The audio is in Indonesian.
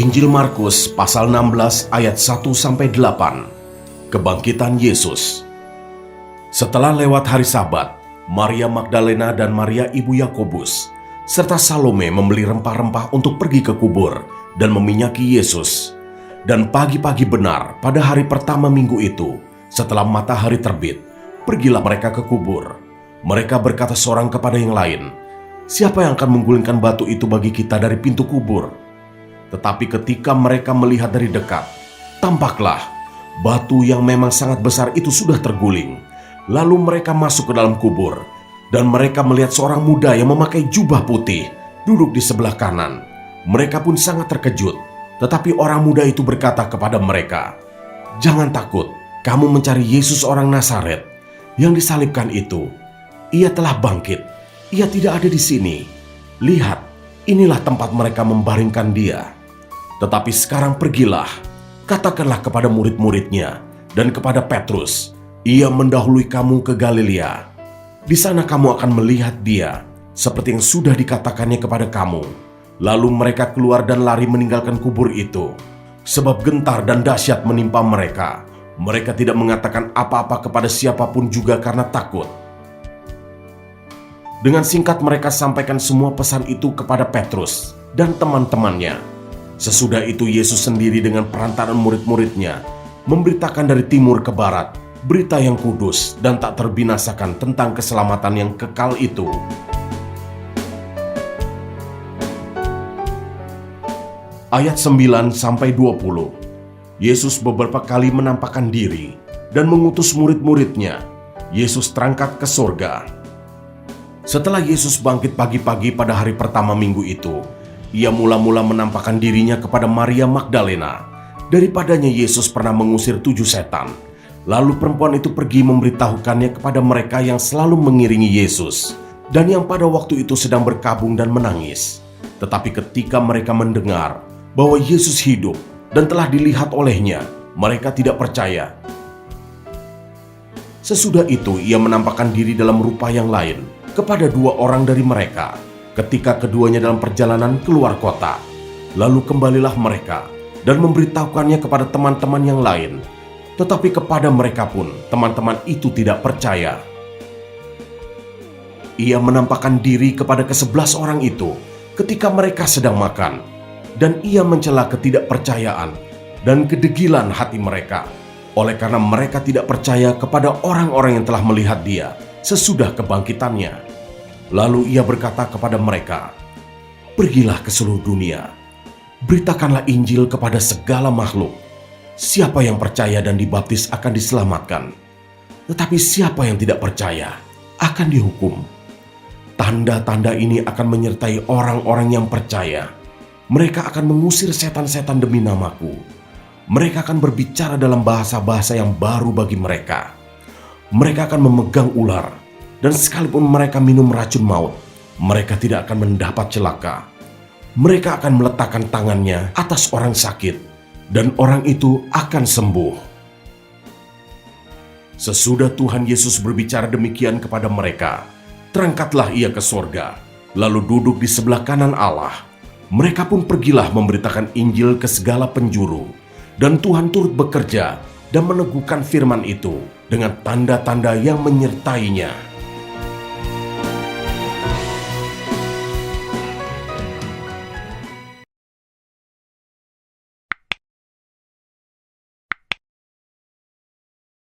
Injil Markus pasal 16 ayat 1-8. Kebangkitan Yesus. Setelah lewat hari Sabat, Maria Magdalena dan Maria ibu Yakobus serta Salome membeli rempah-rempah untuk pergi ke kubur dan meminyaki Yesus. Dan pagi-pagi benar pada hari pertama minggu itu, setelah matahari terbit, pergilah mereka ke kubur. Mereka berkata seorang kepada yang lain, "Siapa yang akan menggulingkan batu itu bagi kita dari pintu kubur?" Tetapi ketika mereka melihat dari dekat, tampaklah batu yang memang sangat besar itu sudah terguling. Lalu mereka masuk ke dalam kubur, dan mereka melihat seorang muda yang memakai jubah putih duduk di sebelah kanan. Mereka pun sangat terkejut, tetapi orang muda itu berkata kepada mereka, "Jangan takut, kamu mencari Yesus orang Nazaret yang disalibkan itu. Ia telah bangkit, ia tidak ada di sini. Lihat, inilah tempat mereka membaringkan dia. Tetapi sekarang pergilah, katakanlah kepada murid-muridnya dan kepada Petrus, ia mendahului kamu ke Galilea. Di sana kamu akan melihat dia, seperti yang sudah dikatakannya kepada kamu." Lalu mereka keluar dan lari meninggalkan kubur itu, sebab gentar dan dahsyat menimpa mereka. Mereka tidak mengatakan apa-apa kepada siapapun juga karena takut. Dengan singkat mereka sampaikan semua pesan itu kepada Petrus dan teman-temannya. Sesudah itu Yesus sendiri dengan perantaraan murid-muridnya memberitakan dari timur ke barat berita yang kudus dan tak terbinasakan tentang keselamatan yang kekal itu. Ayat 9-20. Yesus beberapa kali menampakkan diri dan mengutus murid-muridnya. Yesus terangkat ke surga. Setelah Yesus bangkit pagi-pagi pada hari pertama minggu itu, ia mula-mula menampakkan dirinya kepada Maria Magdalena. Daripadanya Yesus pernah mengusir 7 setan. Lalu perempuan itu pergi memberitahukannya kepada mereka yang selalu mengiringi Yesus dan yang pada waktu itu sedang berkabung dan menangis. Tetapi ketika mereka mendengar bahwa Yesus hidup dan telah dilihat olehnya, mereka tidak percaya. Sesudah itu ia menampakkan diri dalam rupa yang lain kepada 2 orang dari mereka ketika keduanya dalam perjalanan keluar kota. Lalu kembalilah mereka dan memberitahukannya kepada teman-teman yang lain. Tetapi kepada mereka pun teman-teman itu tidak percaya. Ia menampakkan diri kepada ke-11 orang itu ketika mereka sedang makan, dan ia mencela ketidakpercayaan dan kedegilan hati mereka, oleh karena mereka tidak percaya kepada orang-orang yang telah melihat dia sesudah kebangkitannya. Lalu ia berkata kepada mereka, "Pergilah ke seluruh dunia, beritakanlah Injil kepada segala makhluk. Siapa yang percaya dan dibaptis akan diselamatkan, tetapi siapa yang tidak percaya akan dihukum. Tanda-tanda ini akan menyertai orang-orang yang percaya. Mereka akan mengusir setan-setan demi namaku. Mereka akan berbicara dalam bahasa-bahasa yang baru bagi mereka. Mereka akan memegang ular, dan sekalipun mereka minum racun maut, mereka tidak akan mendapat celaka. Mereka akan meletakkan tangannya atas orang sakit, dan orang itu akan sembuh." Sesudah Tuhan Yesus berbicara demikian kepada mereka, terangkatlah ia ke surga, lalu duduk di sebelah kanan Allah. Mereka pun pergilah memberitakan Injil ke segala penjuru, dan Tuhan turut bekerja dan meneguhkan firman itu dengan tanda-tanda yang menyertainya.